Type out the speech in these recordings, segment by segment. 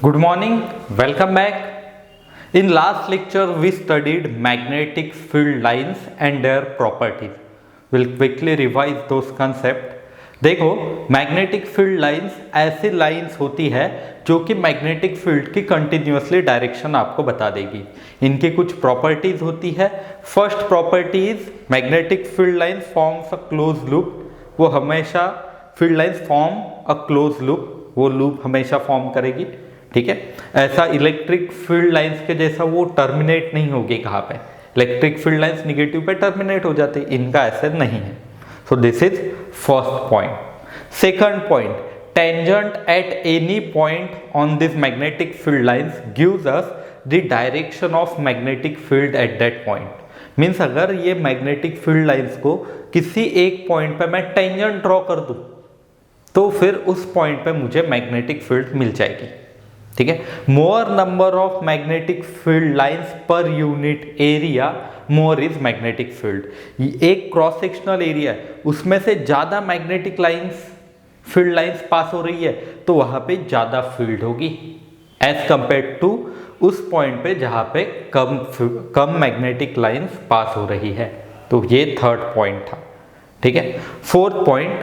Good morning, welcome back. In last lecture we studied magnetic field lines and their properties. We'll quickly revise those concepts. देखो magnetic field lines ऐसी lines होती है जो कि magnetic field की continuously direction आपको बता देगी। इनकी कुछ प्रॉपर्टीज होती है। First property is magnetic field lines forms a close loop. वो हमेशा field lines form a close loop, वो लूप हमेशा फॉर्म करेगी। ठीक है, ऐसा इलेक्ट्रिक फील्ड लाइंस के जैसा वो टर्मिनेट नहीं होगी। कहाँ पे इलेक्ट्रिक फील्ड लाइंस निगेटिव पे टर्मिनेट हो जाती, इनका ऐसा नहीं है। So this is first point. Second point, tangent at any point on this magnetic field lines gives us the direction of magnetic field at that point. Means अगर ये magnetic field lines को किसी एक point पे मैं tangent draw कर दूं तो फिर उस point पे मुझे magnetic field मिल जाएगी। ठीक है, more number of magnetic field lines per unit area more is magnetic field. एक क्रॉस सेक्शनल एरिया है, उसमें से ज्यादा magnetic lines field lines pass हो रही है तो वहां पे ज्यादा फील्ड होगी एज कंपेयर टू उस पॉइंट पे जहां पे कम मैग्नेटिक लाइंस पास हो रही है। तो ये थर्ड पॉइंट था। ठीक है, fourth point,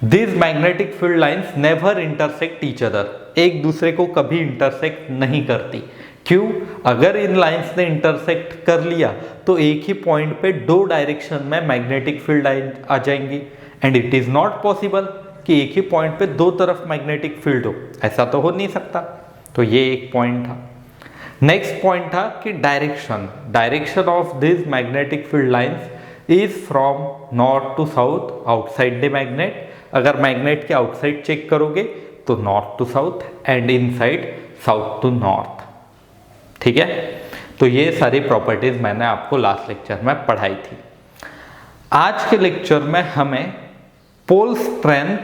this magnetic field lines never intersect each other. एक दूसरे को कभी इंटरसेक्ट नहीं करती। क्यों? अगर इन लाइंस ने इंटरसेक्ट कर लिया तो एक ही पॉइंट पे दो डायरेक्शन में मैग्नेटिक फील्ड लाइन आ जाएंगी and it is not possible कि एक ही पॉइंट पे दो तरफ मैग्नेटिक फील्ड हो, ऐसा तो हो नहीं सकता। तो ये एक पॉइंट था। नेक्स्ट पॉइंट था कि direction of this magnetic field lines is from north to south outside the magnet. अगर मैग्नेट के आउटसाइड चेक करोगे तो north to south and inside south to north. ठीक है, तो ये सारी प्रॉपर्टीज मैंने आपको लास्ट लेक्चर में पढ़ाई थी। आज के लेक्चर में हमें pole strength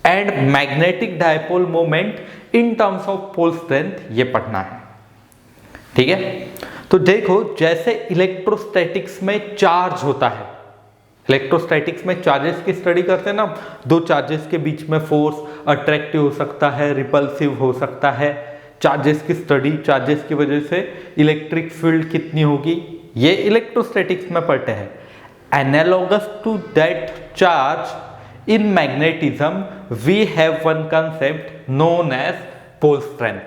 and magnetic dipole moment in terms of pole strength ये पढ़ना है। ठीक है, तो देखो जैसे इलेक्ट्रोस्टैटिक्स में चार्ज होता है, इलेक्ट्रोस्टैटिक्स में चार्जेस की स्टडी करते हैं ना, दो चार्जेस के बीच में फोर्स अट्रैक्टिव हो सकता है, रिपल्सिव हो सकता है। चार्जेस की स्टडी, चार्जेस की वजह से इलेक्ट्रिक फील्ड कितनी होगी, ये इलेक्ट्रोस्टैटिक्स में पढ़ते हैं। Analogous to that charge in magnetism we have one concept known as pole strength.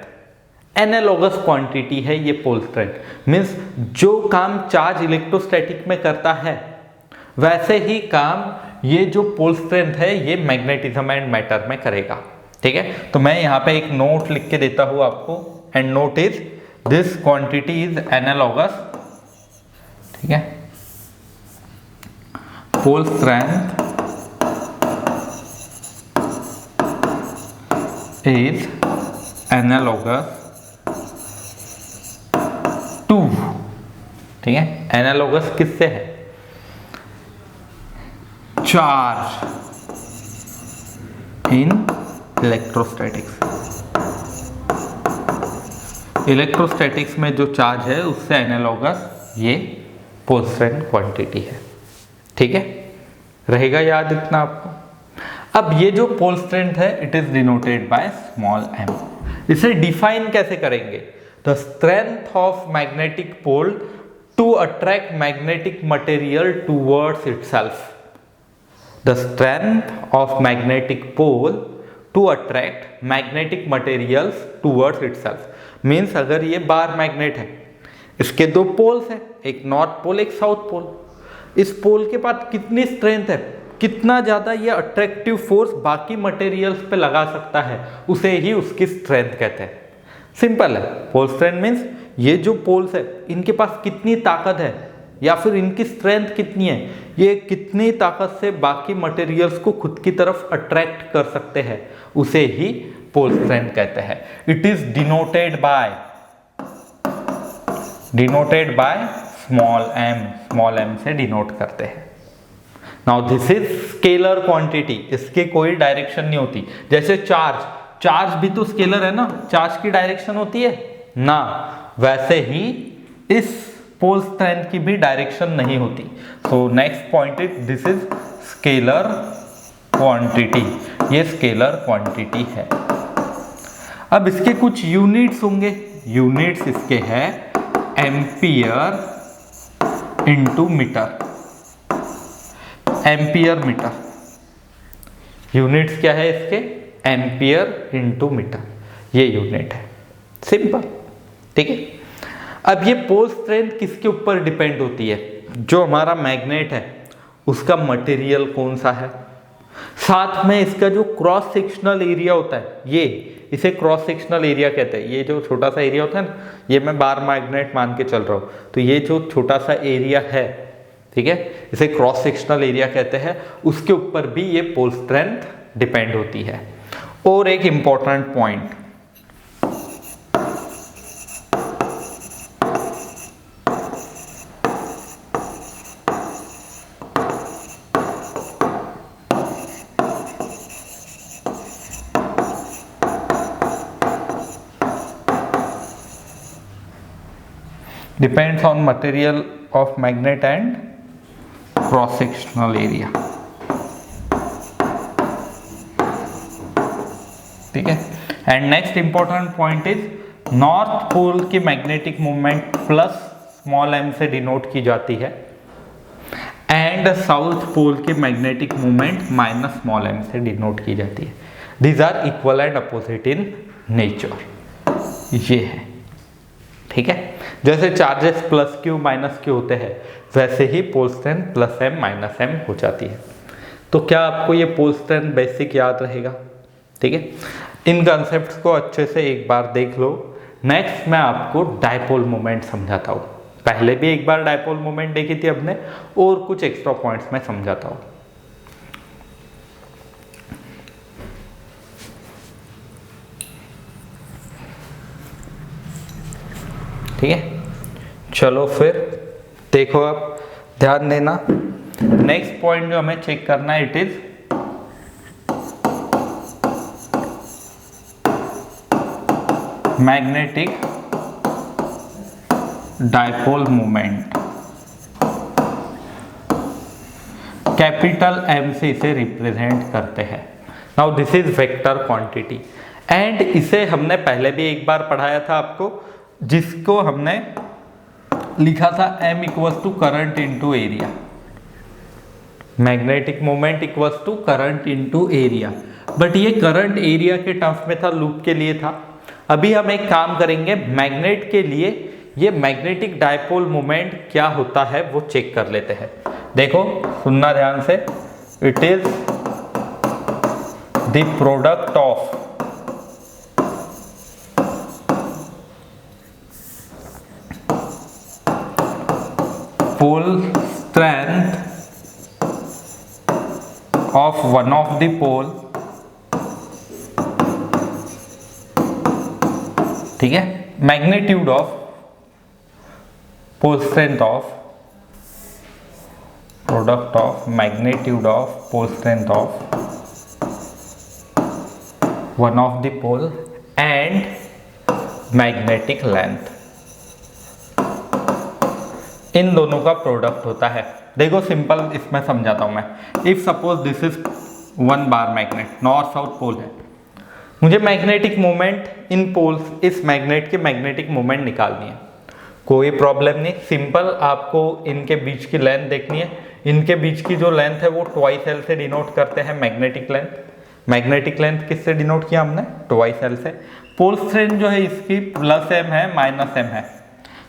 Analogous quantity है ये पोल स्ट्रेंथ। मीन्स जो काम चार्ज इलेक्ट्रोस्टैटिक में करता है वैसे ही काम ये जो पोल स्ट्रेंथ है ये मैग्नेटिज्म एंड मैटर में करेगा। ठीक है, तो मैं यहाँ पे एक नोट लिख के देता हूँ आपको, and note is this quantity is analogous. ठीक है, pole strength is analogous to, ठीक है, एनालॉगस किससे है? Charge in electrostatics. इलेक्ट्रोस्टैटिक्स में जो चार्ज है उससे एनालॉगस ये पोल स्ट्रेंथ क्वांटिटी है। ठीक है, रहेगा याद इतना आपको। अब ये जो पोल स्ट्रेंथ है it is denoted by small m। इसे डिफाइन कैसे करेंगे? The strength of magnetic pole to attract magnetic material towards itself. The strength of magnetic pole to attract magnetic materials towards itself. Means अगर ये bar magnet है, इसके दो poles हैं, एक नॉर्थ पोल एक साउथ पोल। इस पोल के पास कितनी स्ट्रेंथ है, कितना ज्यादा ये अट्रैक्टिव फोर्स बाकी मटेरियल्स पे लगा सकता है, उसे ही उसकी स्ट्रेंथ कहते हैं। सिंपल है, पोल स्ट्रेंथ मीन्स ये जो पोल्स है इनके पास कितनी ताकत है या फिर इनकी स्ट्रेंथ कितनी है, ये कितनी ताकत से बाकी मटेरियल्स को खुद की तरफ अट्रैक्ट कर सकते हैं, उसे ही पोल स्ट्रेंथ कहते हैं। It is denoted by small m से डिनोट करते हैं। Now this is scalar quantity, इसकी कोई डायरेक्शन नहीं होती। जैसे चार्ज भी तो स्केलर है ना, चार्ज की डायरेक्शन होती है ना, वैसे ही इस पोल स्ट्रेंथ की भी डायरेक्शन नहीं होती। So next point is this is scalar quantity, ये स्केलर क्वांटिटी है। अब इसके कुछ यूनिट्स होंगे, यूनिट्स इसके हैं ampere into metre, ampere metre. Units क्या है इसके? एम्पियर इंटू मीटर, ये यूनिट है, सिंपल। ठीक है, अब ये पोल स्ट्रेंथ किसके ऊपर डिपेंड होती है? जो हमारा मैग्नेट है उसका मटेरियल कौन सा है, साथ में इसका जो क्रॉस सेक्शनल एरिया होता है, ये इसे क्रॉस सेक्शनल एरिया कहते हैं। ये जो छोटा सा एरिया होता है ना, ये मैं बार मैग्नेट मान के चल रहा हूँ, तो ये जो छोटा सा एरिया है, ठीक है, इसे क्रॉस सेक्शनल एरिया कहते हैं, उसके ऊपर भी ये पोल स्ट्रेंथ डिपेंड होती है। और एक important point, depends on material of magnet and cross sectional area। ठीक है, and next important point is north pole की magnetic movement plus small m से डिनोट की जाती है एंड साउथ पोल की magnetic movement minus small m से denote की जाती है। These are equal and opposite in nature, ये है। ठीक है, जैसे charges plus q minus q होते हैं, वैसे ही pole strength plus m minus m हो जाती है। तो क्या आपको ये पोल स्ट्रेंथ बेसिक याद रहेगा? ठीक है, इन कंसेप्ट्स को अच्छे से एक बार देख लो। नेक्स्ट मैं आपको डायपोल मोमेंट समझाता हूँ। पहले भी एक बार डायपोल मोमेंट देखी थी हमने, और कुछ एक्स्ट्रा पॉइंट्स मैं समझाता हूँ। ठीक है, चलो फिर देखो, अब ध्यान देना। नेक्स्ट पॉइंट जो हमें चेक करना है, it is magnetic dipole moment. Capital M से इसे रिप्रेजेंट करते हैं। Now this is vector quantity, and इसे हमने पहले भी एक बार पढ़ाया था आपको, जिसको हमने लिखा था M equals to current into area. Magnetic moment equals to current into area, but ये करंट एरिया के टर्म्स में था, लूप के लिए था। अभी हम एक काम करेंगे, मैग्नेट के लिए ये मैग्नेटिक डायपोल मोमेंट क्या होता है वो चेक कर लेते हैं। देखो, सुनना ध्यान से, it is the product of pole strength of one of the pole, ठीक है, magnitude of pole strength of product of magnitude of pole strength of one of the pole and magnetic length, इन दोनों का product होता है। देखो simple इसमें समझाता हूं मैं। If suppose this is one bar magnet, north south pole है, मुझे मैग्नेटिक मोमेंट इन पोल्स, इस मैग्नेट की मैग्नेटिक मोमेंट निकालनी है। कोई प्रॉब्लम नहीं, सिंपल आपको इनके बीच की लेंथ देखनी है। इनके बीच की जो लेंथ है वो ट्वाइस एल से डिनोट करते हैं मैग्नेटिक लेंथ। मैग्नेटिक लेंथ किससे डिनोट किया हमने? ट्वाइस एल से। पोल स्ट्रेंथ जो है इसकी प्लस m है माइनस m है,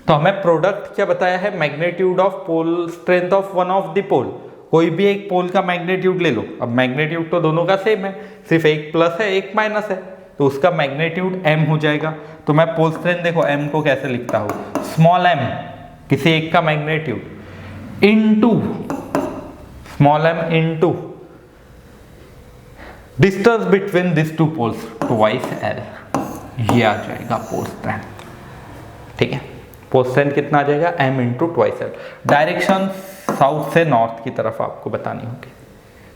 तो हमें प्रोडक्ट क्या बताया है? Magnitude of pole strength of one of the pole. कोई भी एक पोल का मैग्नीट्यूड ले लो। अब मैग्नीट्यूड तो दोनों का सेम है, सिर्फ एक प्लस है एक माइनस है, तो उसका मैग्नीट्यूड m हो जाएगा। तो मैं पोल स्ट्रेंथ देखो m को कैसे लिखता हूँ, स्मॉल m किसी एक का magnitude into small m into distance between this two poles twice l, ये आ जाएगा पोल स्ट्रेंथ। ठीक है, पोल स्ट्रेंथ कितना आ जाएगा? m into twice l। Direction south से नॉर्थ की तरफ आपको बतानी होगी।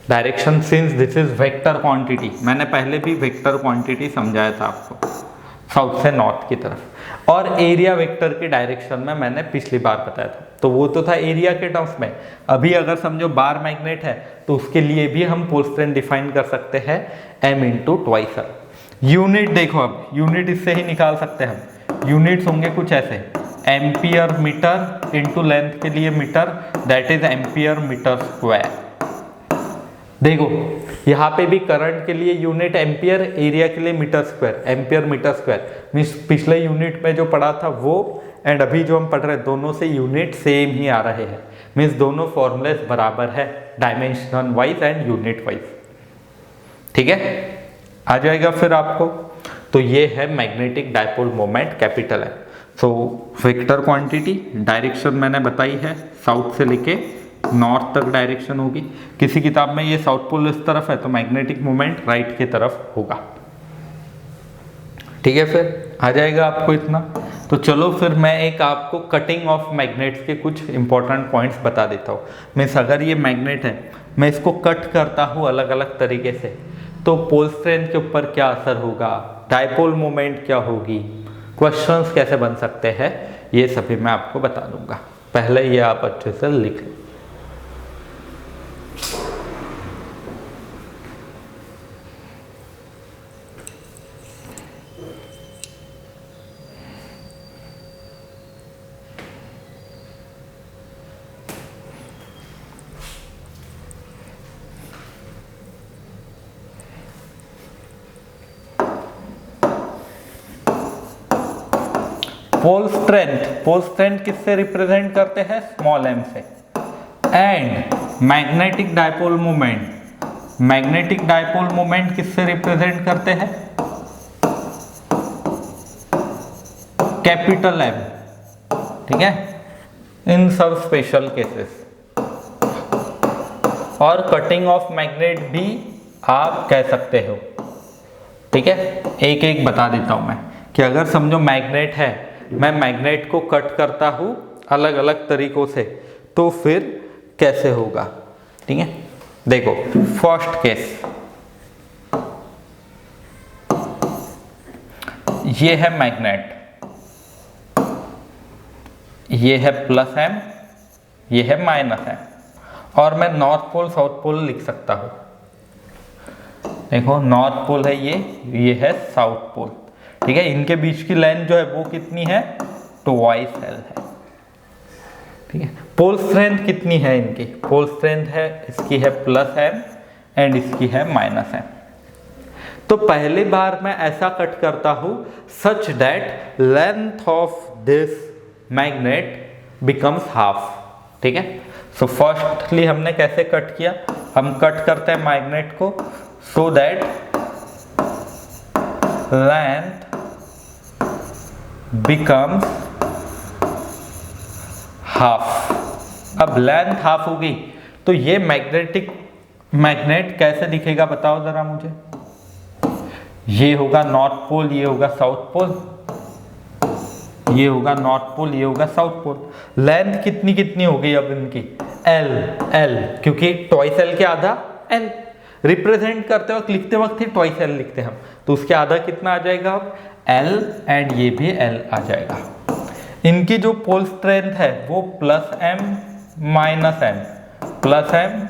Direction since this is vector quantity, मैंने पहले भी वेक्टर क्वांटिटी समझाया था आपको, साउथ से नॉर्थ की तरफ। और एरिया वेक्टर की डायरेक्शन में मैंने पिछली बार बताया था, तो वो तो था एरिया के टर्म्स में। अभी अगर समझो बार मैग्नेट है तो उसके लिए भी हम पोल स्ट्रेंथ डिफाइन कर सकते हैं m into twice l। Unit देखो, अब यूनिट इससे ही निकाल सकते हैं हम। यूनिट्स होंगे कुछ ऐसे, एम्पियर मीटर इंटू लेंथ के लिए metre, that is ampere metre square. देखो यहाँ पे भी करंट के लिए यूनिट एम्पियर, एरिया के लिए metre square, ampere metre square. Means पिछले यूनिट में जो पढ़ा था वो एंड अभी जो हम पढ़ रहे हैं दोनों से यूनिट सेम ही आ रहे हैं। मीन्स दोनों फॉर्मूलेस बराबर है dimension wise and unit wise. ठीक है, आ जाएगा फिर आपको। तो ये है मैग्नेटिक डायपोल मोमेंट कैपिटल है। सो वेक्टर क्वांटिटी, डायरेक्शन मैंने बताई है, साउथ से लेके नॉर्थ तक डायरेक्शन होगी। किसी किताब में ये साउथ पोल इस तरफ है तो मैग्नेटिक मोमेंट राइट की तरफ होगा। ठीक है, फिर आ जाएगा आपको इतना। तो चलो फिर मैं एक आपको कटिंग ऑफ मैग्नेट्स के कुछ इंपॉर्टेंट पॉइंट्स बता देता हूँ। मीन्स अगर ये मैग्नेट है, मैं इसको कट करता हूँ अलग अलग तरीके से, तो पोल स्ट्रेंथ के ऊपर क्या असर होगा, डायपोल मोमेंट क्या होगी, क्वेश्चंस कैसे बन सकते हैं, ये सभी मैं आपको बता दूंगा। पहले ये आप अच्छे से लिख लो। पोल स्ट्रेंथ किससे रिप्रेजेंट करते हैं, स्मॉल एम से। एंड मैग्नेटिक डायपोल मोमेंट किससे रिप्रेजेंट करते हैं, कैपिटल एम। ठीक है, इन सब स्पेशल केसेस। और कटिंग ऑफ मैग्नेट भी आप कह सकते हो। ठीक है, एक एक बता देता हूं मैं कि अगर समझो मैग्नेट है, मैं मैग्नेट को कट करता हूं अलग अलग तरीकों से, तो फिर कैसे होगा। ठीक है, देखो फर्स्ट केस, ये है मैग्नेट, ये है प्लस एम, ये है माइनस एम, और मैं नॉर्थ पोल साउथ पोल लिख सकता हूं। देखो नॉर्थ पोल है ये है साउथ पोल। ठीक है, इनके बीच की लाइन जो है वो कितनी है, ट्वाइस एल है। ठीक है, पोल स्ट्रेंथ कितनी है इनकी, पोल स्ट्रेंथ है इसकी है प्लस एम एंड इसकी है माइनस एम। तो पहली बार मैं ऐसा कट करता हूं such that length of this magnet becomes half. ठीक है, सो फर्स्टली हमने कैसे कट किया, हम कट करते हैं मैग्नेट को so that length becomes half. अब लेंथ हाफ होगी तो ये मैग्नेट कैसे दिखेगा बताओ जरा मुझे। ये होगा नॉर्थ पोल, ये होगा साउथ पोल, ये होगा नॉर्थ पोल, ये होगा साउथ पोल। लेंथ कितनी कितनी हो गई अब इनकी, एल एल, क्योंकि ट्वाइस एल के आधा एल। रिप्रेजेंट करते वक्त लिखते वक्त ही ट्वाइस एल लिखते हैं हम, तो उसके आधा कितना आ जाएगा अब एल, एंड ये भी एल आ जाएगा। इनकी जो पोल स्ट्रेंथ है वो plus M minus M, plus M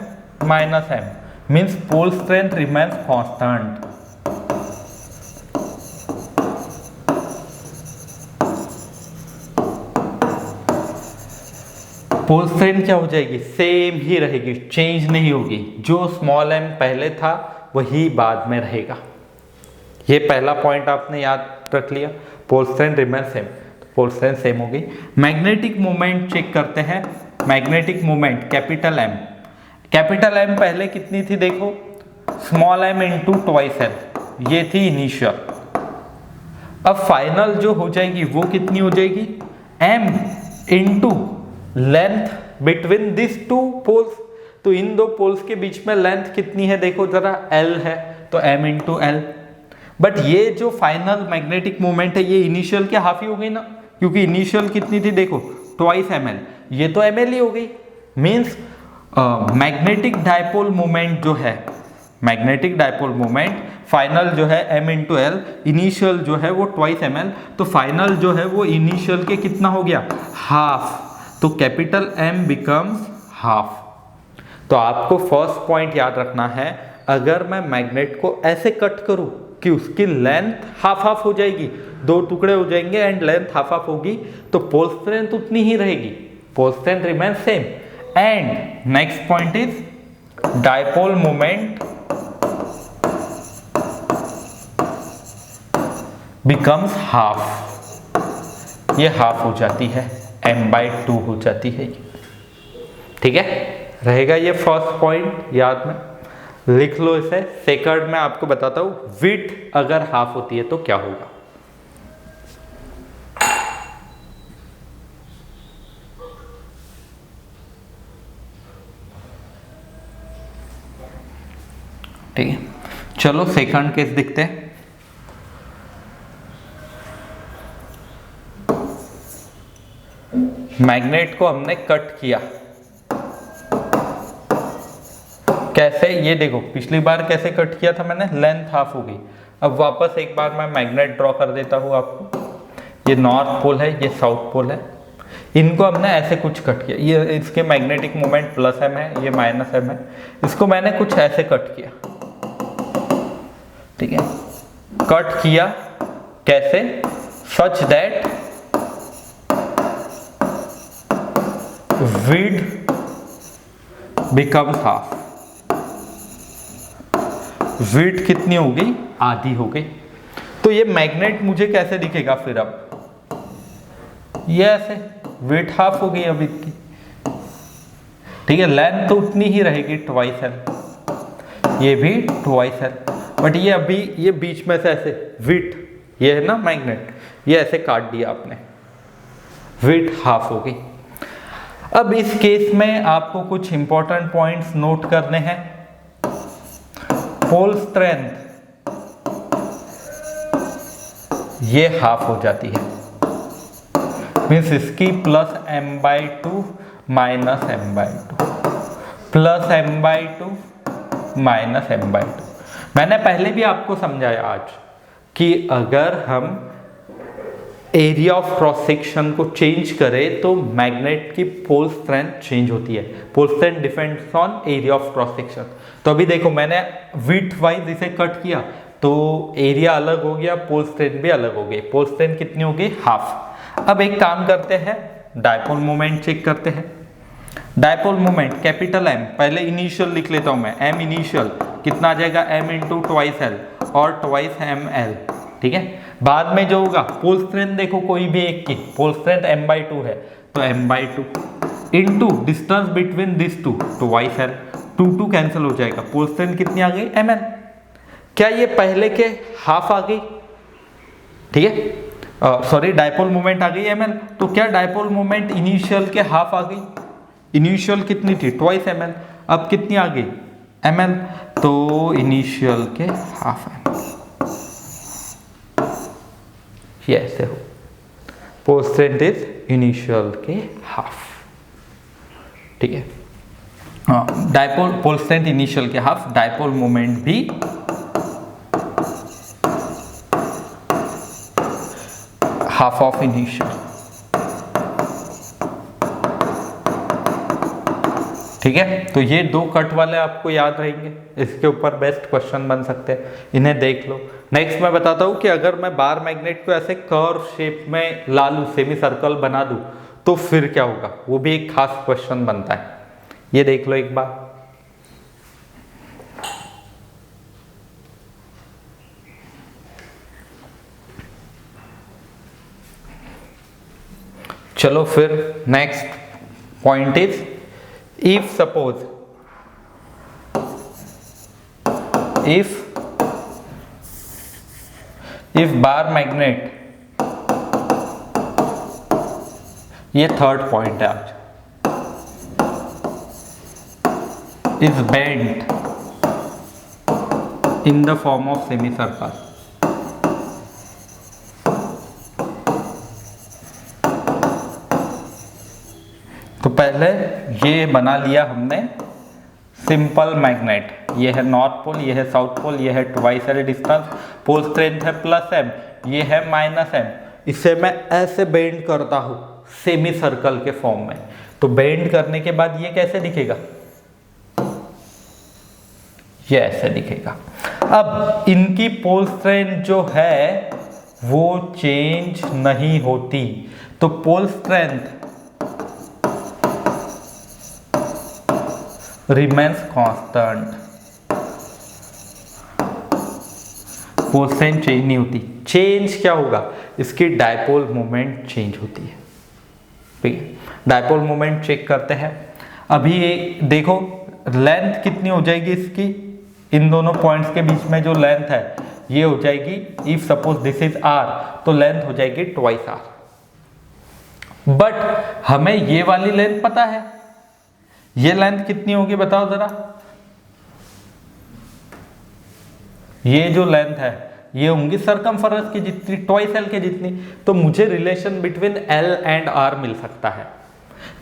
minus M, means pole strength remains constant. Pole strength क्या हो जाएगी, सेम ही रहेगी, चेंज नहीं होगी। जो स्मॉल एम पहले था वही बाद में रहेगा। ये पहला पॉइंट आपने याद रख लिया, pole strength remain same, pole strength same होगी। मैग्नेटिक मोमेंट चेक करते हैं, magnetic moment capital M, capital M पहले कितनी थी देखो, small M into twice M, ये थी इनिशियल। अब फाइनल जो हो जाएगी वो कितनी हो जाएगी, M into length between this two poles. तो इन दो पोल्स के बीच में लेंथ कितनी है देखो जरा, एल है, तो एम इंटू एल। बट ये जो फाइनल मैग्नेटिक मोमेंट है ये इनिशियल के हाफ ही हो गई ना, क्योंकि इनिशियल कितनी थी देखो, ट्वाइस एम एल, ये तो एम एल ही हो गई। मीन्स मैग्नेटिक डायपोल मोमेंट जो है, मैग्नेटिक डायपोल मोमेंट फाइनल जो है एम इंटू एल, इनिशियल जो है वो ट्वाइस एम एल, तो फाइनल जो है वो इनिशियल के कितना हो गया, हाफ। तो कैपिटल एम बिकम्स हाफ। तो आपको फर्स्ट पॉइंट याद रखना है, अगर मैं मैग्नेट को ऐसे कट करूं कि उसकी लेंथ हाफ हाफ हो जाएगी, दो टुकड़े हो जाएंगे एंड लेंथ हाफ हाफ होगी, तो पोल स्ट्रेंथ उतनी ही रहेगी, pole strength remain same. And next point is dipole moment becomes half, ये हाफ हो जाती है, m/2 हो जाती है। ठीक है, रहेगा ये फर्स्ट पॉइंट याद में, लिख लो इसे। सेकंड में आपको बताता हूं विड्थ अगर हाफ होती है तो क्या होगा। ठीक है, चलो सेकंड केस दिखते हैं। मैग्नेट को हमने कट किया, कैसे, ये देखो पिछली बार कैसे कट किया था मैंने, लेंथ हाफ हो गई। अब वापस एक बार मैं मैग्नेट ड्रॉ कर देता हूँ आपको। ये नॉर्थ पोल है, ये साउथ पोल है, इनको हमने ऐसे कुछ कट किया। ये इसके मैग्नेटिक मोमेंट +m है, ये -m है, इसको मैंने कुछ ऐसे कट किया। ठीक है, कट किया कैसे, such that width becomes half. Width कितनी हो गई, आधी हो गई। तो ये मैग्नेट मुझे कैसे दिखेगा फिर, अब ये ऐसे विड्थ हाफ हो गई अब इसकी। ठीक है, लेंथ तो उतनी ही रहेगी, 2l, ये भी 2l, बट ये अभी ये बीच में से ऐसे विड्थ, ये है ना मैग्नेट, ये ऐसे काट दिया आपने, विड्थ हाफ हो गई। अब इस केस में आपको कुछ इंपॉर्टेंट पॉइंट्स नोट करने हैं। पोल स्ट्रेंथ ये हाफ हो जाती है, मीन्स इसकी +m/2 -m/2, +m/2 -m/2। मैंने पहले भी आपको समझाया आज कि अगर हम एरिया ऑफ क्रॉस सेक्शन को चेंज करें तो मैग्नेट की पोल स्ट्रेंथ चेंज होती है। Pole strength depends on area of cross section. तो अभी देखो मैंने विड्थ वाइज इसे कट किया तो एरिया अलग हो गया, पोल स्ट्रेंथ भी अलग हो गई। पोल स्ट्रेंथ कितनी हो गई, हाफ। अब एक काम करते हैं, डायपोल मोमेंट चेक करते हैं। डायपोल मोमेंट कैपिटल M, पहले इनिशियल लिख लेता हूं मैं, M इनिशियल कितना आ जाएगा, m × 2l और 2ml। ठीक है, बाद में जो होगा पोल स्ट्रेंथ देखो कोई भी एक की, पोल स्ट्रेंथ m/2 है तो m/2 into distance between this two, 2l, 2 cancel हो जाएगा, पोल स्ट्रेंथ कितनी आ गई, ml। क्या ये पहले के हाफ आ गई, ठीक है, सॉरी डायपोल मोमेंट आ गई ml, तो क्या डायपोल मोमेंट इनिशियल के हाफ आ गई, इनिशियल कितनी थी 2ml, अब कितनी आ गई ml, तो इनिशियल के हाफ ml, ये ऐसे हो, पोल स्ट्रेंथ इज इनिशियल के हाफ। ठीक है, डायपोल पोल स्ट्रेंथ इनिशियल के हाफ, डायपोल मोमेंट भी हाफ ऑफ इनिशियल। ठीक है, तो ये दो कट वाले आपको याद रहेंगे, इसके ऊपर बेस्ट क्वेश्चन बन सकते हैं, इन्हें देख लो। नेक्स्ट मैं बताता हूँ कि अगर मैं बार मैग्नेट को ऐसे कर्व शेप में ला लूँ, सेमी सर्कल बना दूँ, तो फिर क्या होगा, वो भी एक खास क्वेश्चन बनता है, ये देख लो एक बार। चलो फिर next point is, if suppose if bar magnet, ये थर्ड पॉइंट है आज, is bent in the form of semicircle, तो पहले ये बना लिया हमने सिंपल मैग्नेट, ये है नॉर्थ पोल, ये है साउथ पोल, ये है 2l डिस्टेंस, पोल स्ट्रेंथ है +m, ये है -m, इसे मैं ऐसे बेंड करता हूँ सेमी सर्कल के फॉर्म में। तो बेंड करने के बाद ये कैसे दिखेगा, ये ऐसे दिखेगा। अब इनकी पोल स्ट्रेंथ जो है वो चेंज नहीं होती, तो pole strength remains constant, pole strength change नहीं होती। चेंज क्या होगा, इसकी डायपोल मोमेंट चेंज होती है। ठीक है, डायपोल मोमेंट चेक करते हैं। अभी ये देखो लेंथ कितनी हो जाएगी इसकी, इन दोनों पॉइंट्स के बीच में जो लेंथ है ये हो जाएगी, if suppose this is R, तो लेंथ हो जाएगी ट्वाइस आर। बट हमें ये वाली लेंथ पता है, ये लेंथ कितनी होगी बताओ जरा। ये जो लेंथ है ये होंगी सरकमफेरेंस की जितनी, ट्वाइस एल के जितनी। तो मुझे relation between L and R मिल सकता है।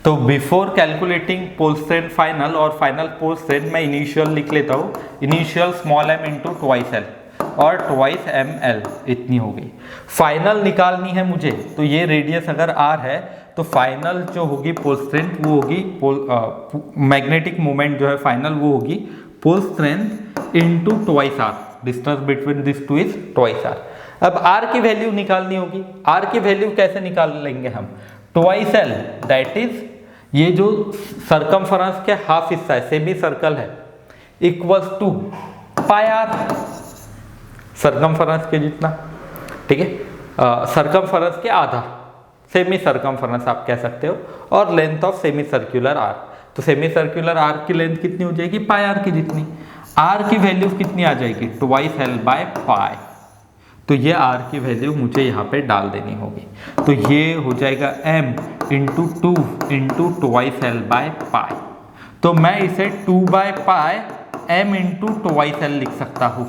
तो before calculating pole strength final और फाइनल पोल स्ट्रेंथ मैं इनिशियल लिख लेता हूँ, initial small m into twice L और ट्वाइस एम एल इतनी हो गई। फाइनल निकालनी है मुझे, तो ये रेडियस अगर r है तो फाइनल जो होगी पोल स्ट्रेंथ वो होगी मैग्नेटिक मोमेंट जो है फाइनल वो होगी pole strength into twice R, distance between this two is twice R. अब r की वैल्यू निकालनी होगी। r की वैल्यू कैसे निकाल लेंगे हम, ट्वाइस एल दैट इज ये जो सरकमफेरेंस के हाफ हिस्सा है, सेमी सर्कल है, equals to pi R, circumference के जितना। ठीक है, सरकमफेरेंस के आधा, सेमी सरकमफेरेंस आप कह सकते हो, और length of semi circular R. तो सेमी सर्कुलर आर की लेंथ कितनी हो जाएगी, पाई आर की जितनी। आर की वैल्यू कितनी आ जाएगी, ट्वाइस एल बाय पाई। तो ये आर की वैल्यू मुझे यहाँ पे डाल देनी होगी। तो ये हो जाएगा m into two into twice L by pi. तो मैं इसे 2 by pi m into twice L लिख सकता हूँ।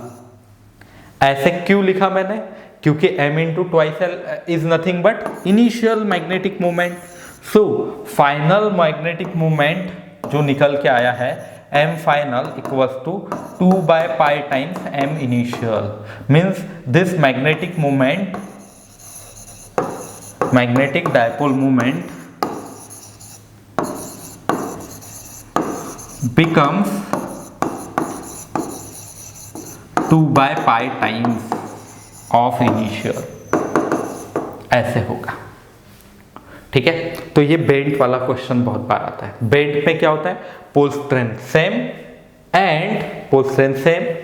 ऐसे क्यों लिखा मैंने, क्योंकि m into twice L is nothing but initial magnetic moment. So final magnetic moment जो निकल के आया है m final equals to 2 by pi times m initial, means this magnetic moment, magnetic dipole moment becomes 2 by pi times of initial, ऐसे होगा। ठीक है, तो ये बेंट वाला क्वेश्चन बहुत बार आता है। बेंट में क्या होता है, pole strength same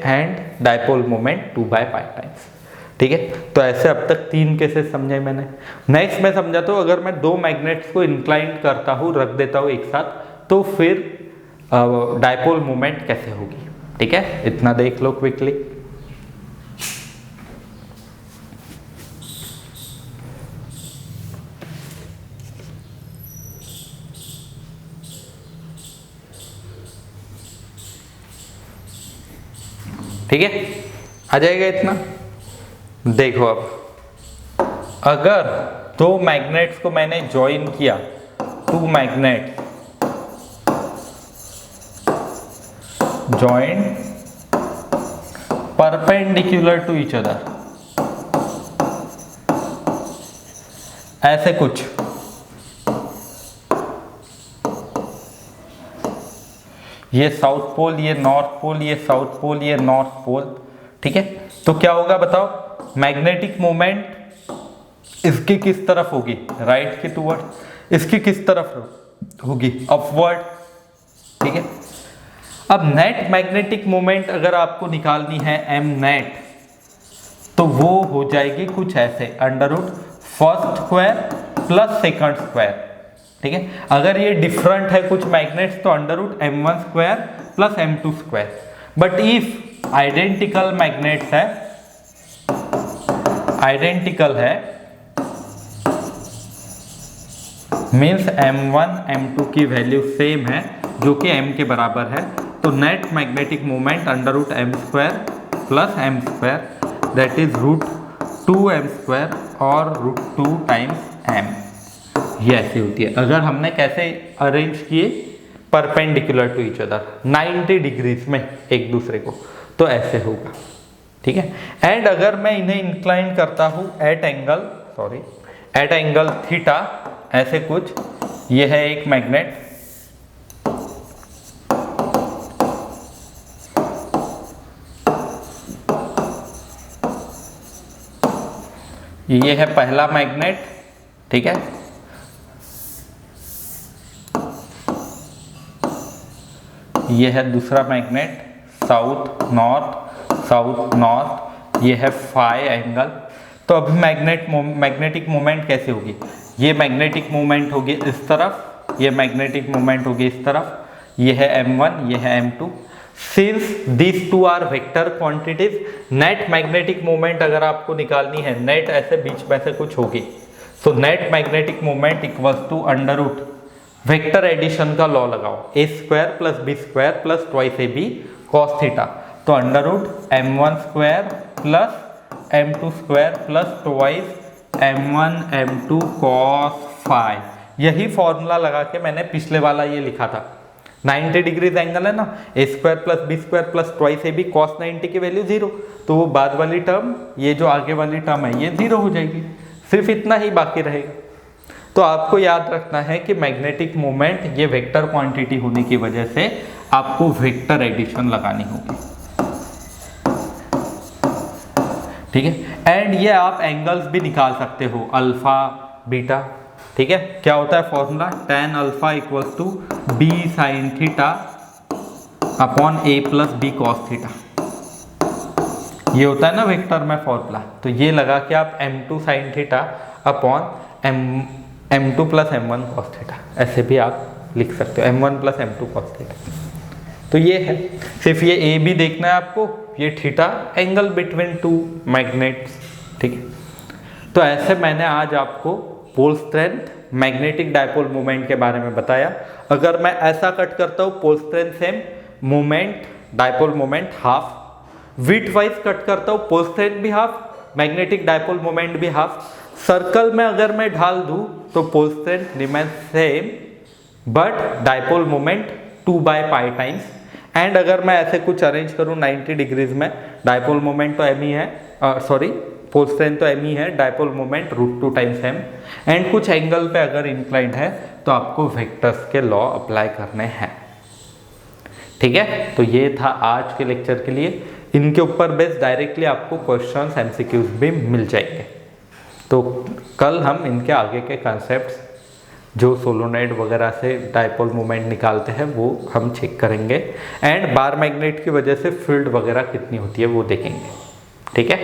and dipole moment 2 by pi times. ठीक है, तो ऐसे अब तक 3 केसेस समझे मैंने। नेक्स्ट मैं समझाता हूँ, अगर मैं 2 मैग्नेट्स को इंक्लाइन करता हूँ, रख देता हूँ एक साथ, तो फिर डायपोल मोमेंट कैसे होगी। ठीक है, इतना देख लो क्विकली। ठीक है, आ जाएगा इतना। देखो अब अगर 2 मैग्नेट्स को मैंने ज्वाइन किया, 2 magnet join perpendicular to each other, ऐसे कुछ, ये साउथ पोल, ये नॉर्थ पोल, ये साउथ पोल, ये नॉर्थ पोल। ठीक है, तो क्या होगा बताओ, मैग्नेटिक मोमेंट इसकी किस तरफ होगी, राइट के टूवर्ड। इसकी किस तरफ होगी, अपवर्ड। ठीक है, अब नेट मैग्नेटिक मोमेंट अगर आपको निकालनी है m नेट, तो वो हो जाएगी कुछ ऐसे, under root first square plus second square. ठीक है, अगर ये डिफरेंट है कुछ मैग्नेट्स तो under root m1 square plus m2 square. But if identical magnets है, आइडेंटिकल है मीन्स m1 m2 की वैल्यू सेम है जो कि m के बराबर है, तो net magnetic moment under root m square plus m square that is root 2m square और रूट 2 टाइम्स m। ये ऐसी होती है। अगर हमने कैसे अरेंज किए, perpendicular to each other 90 degrees में एक दूसरे को, तो ऐसे होगा। ठीक है, एंड अगर मैं इन्हें इंक्लाइन करता हूं एट एंगल थीटा, ऐसे कुछ, ये है एक मैग्नेट, ये है पहला मैग्नेट, ठीक है, ये है दूसरा मैग्नेट, साउथ नॉर्थ, ये है फाई एंगल। तो अभी मैग्नेटिक मोमेंट कैसे होगी, ये मैग्नेटिक मोमेंट होगी इस तरफ, ये मैग्नेटिक मोमेंट होगी इस तरफ, ये है m1, ये है m2। Since this two are vector quantities, net magnetic moment अगर आपको निकालनी है, नेट ऐसे बीच में से कुछ होगी, so net magnetic moment equals to under root vector addition का लॉ लगाओ, a square plus B square plus twice ab cos theta. तो under root m1 square plus m2 square plus twice m1 m2 cos phi. यही formula लगा के मैंने पिछले वाला ये लिखा था, 90 डिग्रीज एंगल है ना, a square plus B square plus twice ab cos 90 की वैल्यू 0, तो वो बाद वाली टर्म, ये जो आगे वाली टर्म है, ये 0 हो जाएगी, सिर्फ इतना ही बाकी रहेगा। तो आपको याद रखना है कि मैग्नेटिक मोमेंट ये वेक्टर क्वांटिटी होने की वजह से आपको वेक्टर एडिशन लगानी होगी, ठीक है। एंड ये आप एंगल्स भी निकाल सकते हो, अल्फा बीटा, ठीक है। क्या होता है formula, tan alpha equals to b sin theta upon a plus B cos theta, ये होता है ना वेक्टर में फॉर्मूला। तो ये लगा के आप m2 sin theta upon m2 plus m1 cos theta, ऐसे भी आप लिख सकते हो, m1 plus m2 cos theta. तो ये है, सिर्फ ये a भी देखना है आपको, ये theta angle between two magnets, ठीक है। तो ऐसे मैंने आज आपको pole strength, magnetic dipole moment के बारे में बताया। अगर मैं ऐसा कट करता हूँ, pole strength same, moment dipole moment half, width wise cut करता हूँ, पोल स्ट्रेंथ भी हाफ, मैग्नेटिक डायपोल मोमेंट भी हाफ। सर्कल में अगर मैं ढाल दूं तो pole strength remains same but dipole moment 2/π times. And अगर मैं ऐसे कुछ अरेंज करूं 90 डिग्रीज में, डायपोल मोमेंट तो m ही है, सॉरी पोल स्ट्रेंथ तो m ही है, dipole moment √2 times m। And कुछ एंगल पे अगर इंक्लाइंड है तो आपको वेक्टर्स के लॉ अप्लाई करने हैं, ठीक है। तो ये था आज के लेक्चर के लिए, इनके ऊपर बेस डायरेक्टली आपको क्वेश्चंस MCQs भी मिल जाएंगे। तो कल हम इनके आगे के कॉन्सेप्ट्स जो सोलोनॉइड वगैरह से डायपोल मोमेंट निकालते हैं वो हम चेक करेंगे, एंड बार मैग्नेट की वजह से फील्ड वगैरह कितनी होती है वो देखेंगे, ठीक है।